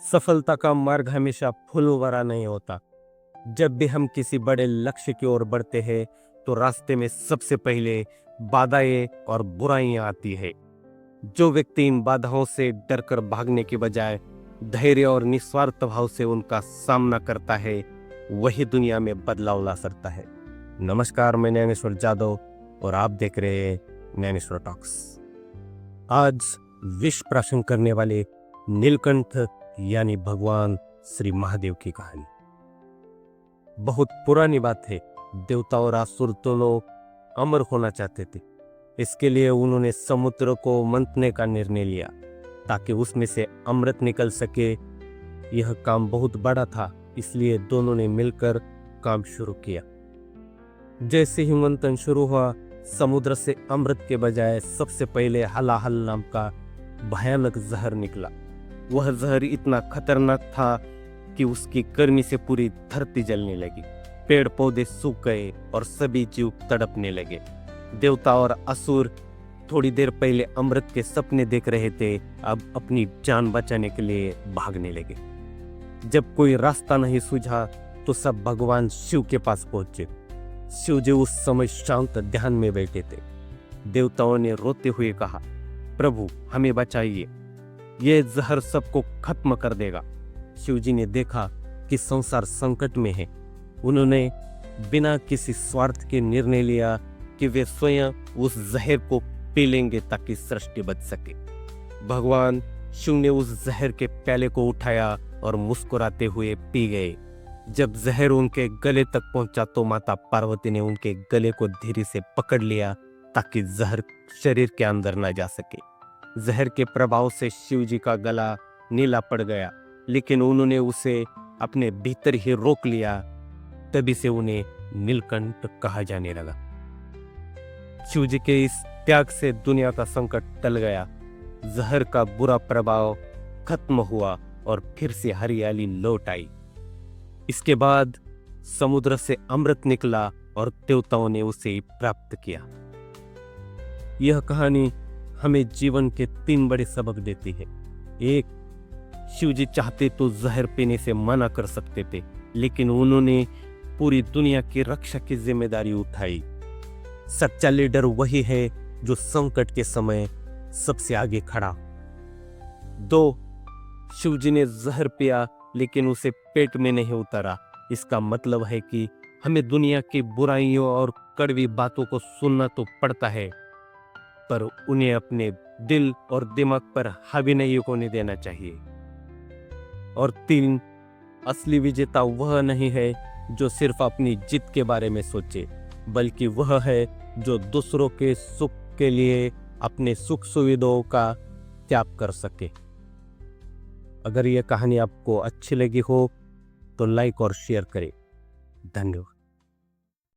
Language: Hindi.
सफलता का मार्ग हमेशा फूलों भरा नहीं होता। जब भी हम किसी बड़े लक्ष्य की ओर बढ़ते हैं तो रास्ते में सबसे पहले बाधाएं और बुराइयां आती है। जो व्यक्ति इन बाधाओं से डरकर भागने के बजाय धैर्य और निस्वार्थ भाव से उनका सामना करता है, वही दुनिया में बदलाव ला सकता है। नमस्कार, मैं ज्ञानेश्वर जादव और आप देख रहे हैं ज्ञानेश्वर टॉक्स। आज विश्व प्राशन करने वाले नीलकंठ यानी भगवान श्री महादेव की कहानी। बहुत पुरानी बात है। देवता और असुर दोनों अमर होना चाहते थे। इसके लिए उन्होंने समुद्र को मंथने का निर्णय लिया ताकि उसमें से अमृत निकल सके। यह काम बहुत बड़ा था, इसलिए दोनों ने मिलकर काम शुरू किया। जैसे ही मंथन शुरू हुआ, समुद्र से अमृत के बजाय सबसे पहले हलाहल नाम का भयानक जहर निकला। वह जहर इतना खतरनाक था कि उसकी गर्मी से पूरी धरती जलने लगी। पेड़ पौधे सूख गए और सभी जीव तड़पने लगे। देवता और असुर थोड़ी देर पहले अमृत के सपने देख रहे थे, अब अपनी जान बचाने के लिए भागने लगे। जब कोई रास्ता नहीं सूझा तो सब भगवान शिव के पास पहुंचे। शिव जी उस समय शांत ध्यान में बैठे थे। देवताओं ने रोते हुए कहा, प्रभु हमें बचाइए, यह जहर सबको खत्म कर देगा। शिव जी ने देखा कि संसार संकट में है। उन्होंने बिना किसी स्वार्थ के निर्णय लिया कि वे स्वयं उस जहर को पी लेंगे ताकि सृष्टि बच सके। भगवान शिव ने उस जहर के प्याले को उठाया और मुस्कुराते हुए पी गए। जब जहर उनके गले तक पहुंचा तो माता पार्वती ने उनके गले को धीरे से पकड़ लिया ताकि जहर शरीर के अंदर न जा सके। जहर के प्रभाव से शिव जी का गला नीला पड़ गया, लेकिन उन्होंने उसे अपने भीतर ही रोक लिया। तभी से उन्हें नीलकंठ कहा जाने लगा। शिव जी के इस त्याग से दुनिया का संकट टल गया। जहर का बुरा प्रभाव खत्म हुआ और फिर से हरियाली लौट आई। इसके बाद समुद्र से अमृत निकला और देवताओं ने उसे प्राप्त किया। यह कहानी हमें जीवन के 3 बड़े सबक देती है। 1, शिव जी चाहते तो जहर पीने से मना कर सकते थे, लेकिन उन्होंने पूरी दुनिया की रक्षा की जिम्मेदारी उठाई। सच्चा लीडर वही है जो संकट के समय सबसे आगे खड़ा। 2, शिव जी ने जहर पिया लेकिन उसे पेट में नहीं उतारा। इसका मतलब है कि हमें दुनिया की बुराइयों और कड़वी बातों को सुनना तो पड़ता है, पर उन्हें अपने दिल और दिमाग पर हावी नहीं होने देना चाहिए। और 3, असली विजेता वह नहीं है जो सिर्फ अपनी जीत के बारे में सोचे, बल्कि वह है जो दूसरों के सुख के लिए अपने सुख सुविधाओं का त्याग कर सके। अगर यह कहानी आपको अच्छी लगी हो तो लाइक और शेयर करें। धन्यवाद।